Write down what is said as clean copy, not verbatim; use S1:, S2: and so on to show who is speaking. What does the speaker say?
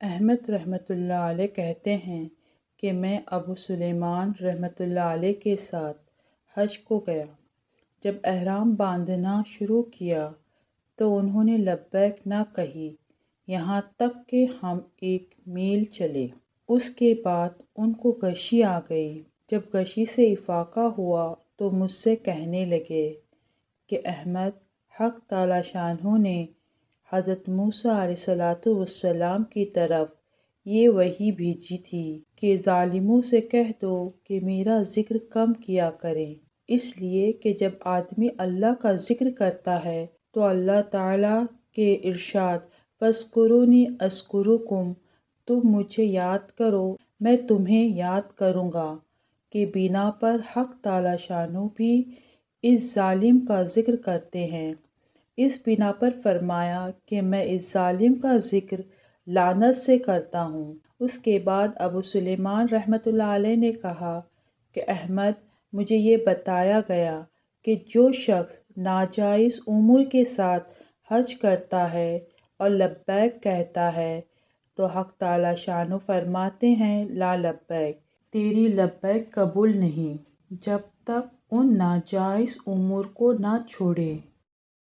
S1: احمد رحمۃ اللہ علیہ کہتے ہیں کہ میں ابو سلیمان رحمۃ اللہ علیہ کے ساتھ حج کو گیا۔ جب احرام باندھنا شروع کیا تو انہوں نے لبیک نہ کہی یہاں تک کہ ہم 1 میل چلے۔ اس کے بعد ان کو غشی آ گئی۔ جب غشی سے افاقہ ہوا تو مجھ سے کہنے لگے کہ احمد، حق تعالیٰ شانہ نے حضرت موسیٰ علیہ السلام کی طرف یہ وحی بھیجی تھی کہ ظالموں سے کہہ دو کہ میرا ذکر کم کیا کریں، اس لیے کہ جب آدمی اللہ کا ذکر کرتا ہے تو اللہ تعالیٰ کے ارشاد فاذکرونی اذکرکم، تم مجھے یاد کرو میں تمہیں یاد کروں گا کی بنا پر حق تعالیٰ شانہ بھی اس ظالم کا ذکر کرتے ہیں۔ اس بنا پر فرمایا کہ میں اس ظالم کا ذکر لعنت سے کرتا ہوں۔ اس کے بعد ابو سلیمان رحمۃ اللہ علیہ نے کہا کہ احمد، مجھے یہ بتایا گیا کہ جو شخص ناجائز امور کے ساتھ حج کرتا ہے اور لبیک کہتا ہے تو حق تعالیٰ شانہ فرماتے ہیں لا لبیک، تیری لبیک قبول نہیں جب تک ان ناجائز امور کو نہ چھوڑے۔